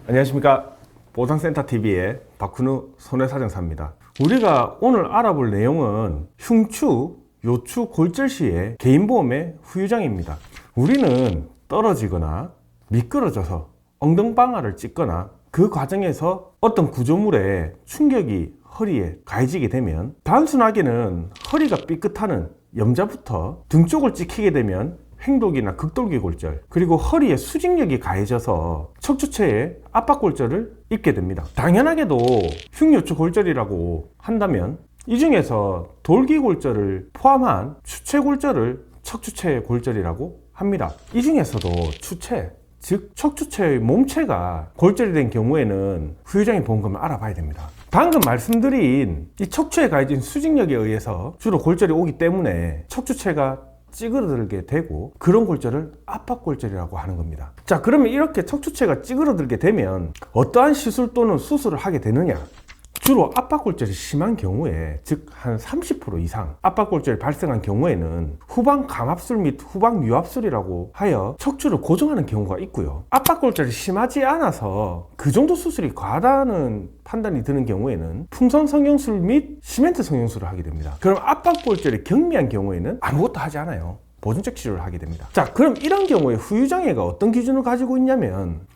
안녕하십니까. 보상센터TV의 박훈우 손해사정사입니다. 우리가 오늘 알아볼 내용은 흉추, 요추 골절 시의 개인보험의 후유장입니다. 우리는 떨어지거나 미끄러져서 엉덩방아를 찢거나 그 과정에서 어떤 구조물에 충격이 허리에 가해지게 되면 단순하게는 허리가 삐끗하는 염자부터 등 쪽을 찍히게 되면 횡돌기나 극돌기 골절, 그리고 허리에 수직력이 가해져서 척추체에 압박골절을 입게 됩니다. 당연하게도 흉요추 골절이라고 한다면 이 중에서 돌기골절을 포함한 추체골절을 척추체 골절이라고 합니다. 이 중에서도 추체, 즉 척추체의 몸체가 골절이 된 경우에는 후유장애 보험금을 알아봐야 됩니다. 방금 말씀드린 이 척추에 가해진 수직력에 의해서 주로 골절이 오기 때문에 척추체가 찌그러들게 되고 그런 골절을 압박골절이라고 하는 겁니다. 자, 그러면 이렇게 척추체가 찌그러들게 되면 어떠한 시술 또는 수술을 하게 되느냐? 주로 압박골절이 심한 경우에, 즉 한 30% 이상 압박골절이 발생한 경우에는 후방 감압술 및 후방 유압술이라고 하여 척추를 고정하는 경우가 있고요. 압박골절이 심하지 않아서 그 정도 수술이 과하다는 판단이 드는 경우에는 풍선 성형술 및 시멘트 성형술을 하게 됩니다. 그럼 압박골절이 경미한 경우에는 아무것도 하지 않아요. 보존적 치료를 하게 됩니다. 자, 그럼 이런 경우에 후유장애가 어떤 기준을 가지고 있냐면,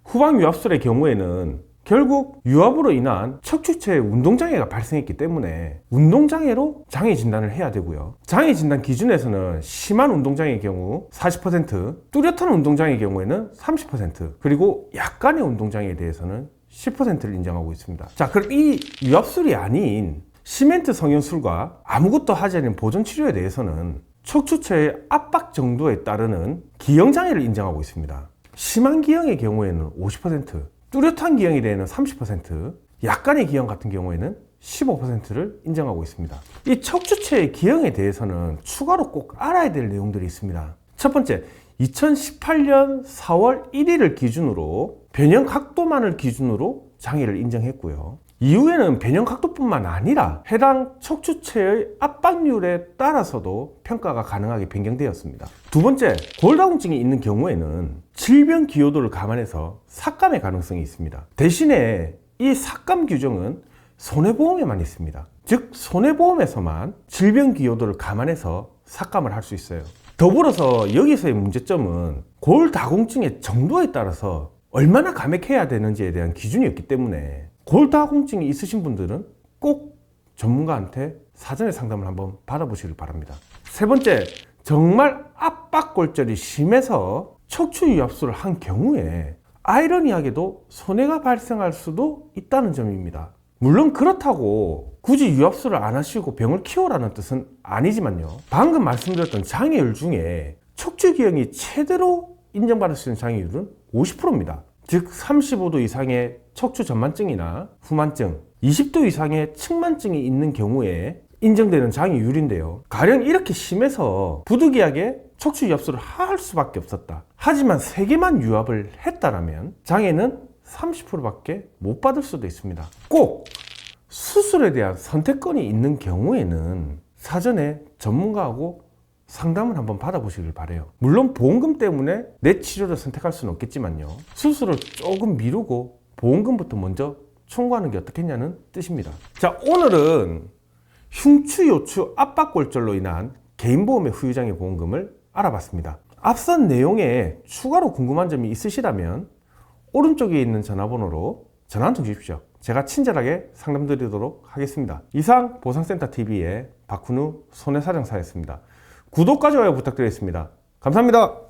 후방 유압술의 경우에는 결국 유압으로 인한 척추체에 운동장애가 발생했기 때문에 운동장애로 장애 진단을 해야 되고요. 장애 진단 기준에서는 심한 운동장애의 경우 40%, 뚜렷한 운동장애의 경우에는 30%, 그리고 약간의 운동장애에 대해서는 10%를 인정하고 있습니다. 자, 그럼 이 유압술이 아닌 시멘트 성형술과 아무것도 하지 않은 보존치료에 대해서는 척추체의 압박 정도에 따르는 기형장애를 인정하고 있습니다. 심한 기형의 경우에는 50%, 뚜렷한 기형에 대해는 30%, 약간의 기형 같은 경우에는 15%를 인정하고 있습니다. 이 척추체의 기형에 대해서는 추가로 꼭 알아야 될 내용들이 있습니다. 첫 번째, 2018년 4월 1일을 기준으로 변형 각도만을 기준으로 장애를 인정했고요. 이후에는 변형 각도뿐만 아니라 해당 척추체의 압박률에 따라서도 평가가 가능하게 변경되었습니다. 두 번째, 골다공증이 있는 경우에는 질병 기여도를 감안해서 삭감의 가능성이 있습니다. 대신에 이 삭감 규정은 손해보험에만 있습니다. 즉 손해보험에서만 질병 기여도를 감안해서 삭감을 할 수 있어요. 더불어서 여기서의 문제점은 골다공증의 정도에 따라서 얼마나 감액해야 되는지에 대한 기준이 없기 때문에 골다공증이 있으신 분들은 꼭 전문가한테 사전에 상담을 한번 받아보시길 바랍니다. 세 번째, 정말 압박골절이 심해서 척추 유압술을 한 경우에 아이러니하게도 손해가 발생할 수도 있다는 점입니다. 물론 그렇다고 굳이 유압술을 안 하시고 병을 키우라는 뜻은 아니지만요. 방금 말씀드렸던 장애율 중에 척추 기형이 최대로 인정받을 수 있는 장애율은 50%입니다. 즉 35도 이상의 척추 전만증이나 후만증, 20도 이상의 측만증이 있는 경우에 인정되는 장애율인데요. 가령 이렇게 심해서 부득이하게 척추 유압술을 할 수밖에 없었다. 하지만 3개만 유압을 했다라면 장애는 30%밖에 못 받을 수도 있습니다. 꼭 수술에 대한 선택권이 있는 경우에는 사전에 전문가하고 상담을 한번 받아보시길 바래요. 물론 보험금 때문에 내 치료를 선택할 수는 없겠지만요. 수술을 조금 미루고 보험금부터 먼저 청구하는 게 어떻겠냐는 뜻입니다. 자, 오늘은 흉추, 요추, 압박골절로 인한 개인보험의 후유장애 보험금을 알아봤습니다. 앞선 내용에 추가로 궁금한 점이 있으시다면 오른쪽에 있는 전화번호로 전화 한 통 주십시오. 제가 친절하게 상담드리도록 하겠습니다. 이상 보상센터TV의 박훈우 손해사정사였습니다. 구독과 좋아요 부탁드리겠습니다. 감사합니다.